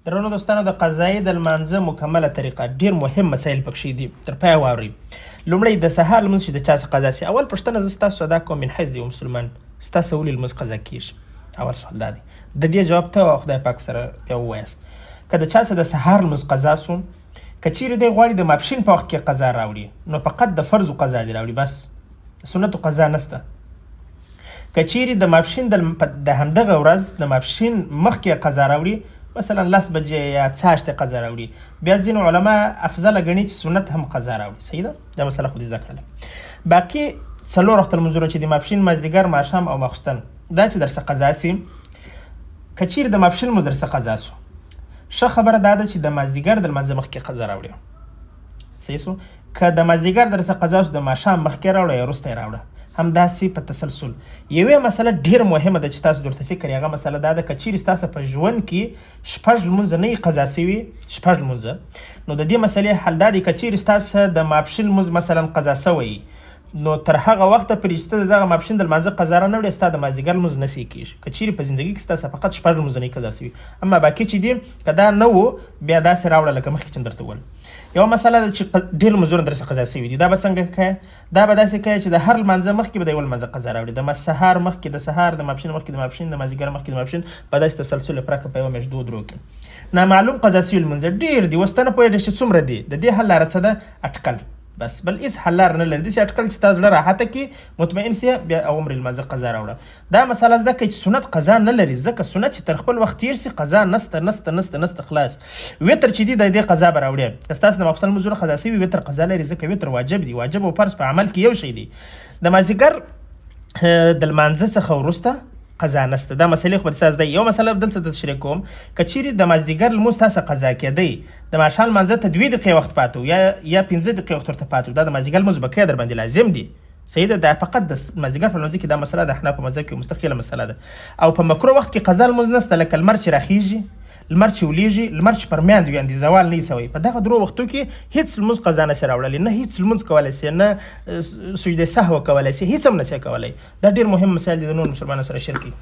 درنو دوستانو د قضایي د لمانځه مکمله طریقه ډیر مهم مسایل پکښې دي، تر پایه واورئ. لومړی د سهار لمونځ چې د چا څه قضا سي. اول پوښتنه زه ستاسو ادا کوم من حیث د یو مسلمان، ستاسو ولې لمونځ قضا کېږي؟ اول سوال دا دی. د دې جواب ته خدای پاک سره بیا ووایاست. که د چا څه د سهار لمونځ قضا سو، که چیرې دی غواړي د ماپښین په وخت کې قضا راوړي، نو فقط د فرضو قضا دی راوړي، بس سنتو قضا نسته. که چیرې د ماپښین د همدغه ورځ د ماپښین مخکې قضا راوړي، مثلا 10 بجې یا څاښتې قضا راوړي، بیا ځینې علما افضله ګڼي چې سنت هم قضا راوړي. صحیح ده؟ دا مسله خو دې زده کړله. باقي 4 وخته لمونځونه چې د ماپښین، مازدیګر، ماښام او ماخوستن، دا چې درڅه قضا سي، که چیرې د ماپښین لمونځ درڅه قضا سو، ښه خبره دا ده چې د مازدیګر د لمانځه مخکې قضا راوړي. صحیح سو؟ که د مازدیګر درڅه قضا سو، د ماښام مخکې راوړه یا وروسته یې راوړه، همداسې په تسلسل. یوې مسله ډېر مهمه ده چې تاسو درته فکر یې، هغه مسله دا ده که چیرې ستاسو په ژوند کې 6 لمونځه نه وي قضا سوي، 6 لمونځه، نو د دې مسلې حل دا دی که چیرې ستاسو د ماپښین لمونځ مثلا قضا سوی، نو تر هغه وخته پورې چې ته د دغه ماپښین د لمانځه قضا را نه وړې، ستا د مازدیګر لمونځ نسي کېږي. که چیرې په زندګي کې ستاسو فقط 6 لمونځه نه قضا سوي، اما باقي چې دي که دا نه و، بیا داسې راوړه لکه مخکې چې درته وویل. یوه مسله ده چې ډېر لمونځونه درڅخه قضا سوي دي، دا به څنګه کوې؟ دا به داسې کوې چې د هر لمانځه مخکې به د یوه لمانځه قضا راوړي، د سهار مخکې د سهار، د ماپښین مخکې د ماپښین، د مازدیګر مخکې د ماپښین، په داسې تسلسل پرکه په یوه میاشت 2 کې. نامعلوم قضا سوي لمونځه ډېر دي، اوس ته نه پوهېږې چې څومره دي. د دې حل لاره څه ده؟ اټکل، بس بل هېڅ حل لاره نه لري. داسې اټکل چې ستا زړه راحته کړي، مطمئن سې، بیا عمر لمانځه قضا راوړه. دا مسله زده کړئ چې سنت قضا نه لري، ځکه سنت چې تر خپل وخت تېر سي قضا نسته نسته نسته نسته، خلاص. وتر چې دي د دې قضا به راوړي. که ستاسو د ماخوستن لمونځونه قضا سوي، وتر قضا لري، ځکه وتر واجب دي. واجب او فرض په عمل کې یو شی دی. د مازدیګر د لمانځه څخه وروسته قضا نسته. دا مسلې خو به تاسو زده. یو مسله دلته تشریح کوم. که چیرې د مازدیګر لمونځ تاسو قضا کېدی، د ماښام لمانځه ته 2 دقیقې وخت پاتې یا 15 دقیقې وخت ورته پاتې، دا د مازدیګر لمونځ بقیه در باندې لازم دي. صحیح ده؟ دا فقط د مازدیګر په لمانځه کې دا مسله د احناف په مذهب کې مستقله مسله ده. او په مکروه وخت کې قضا لمونځ نسته، لکه لمر چې راخیږي، لمر چې ولیږي، لمر چې پر میانځ وي، یعنې زوال نه وي سوی، په دغه 2 وختو کې هېڅ لمونځ قضا نسي راوړلی، نه هېڅ لمونځ کولی سي، نه سجده سهو کولی سي، هېڅ هم نسي کولی. دا ډېر مهم مسایل دي، د نورو مسلمانانو سره شیر کړئ.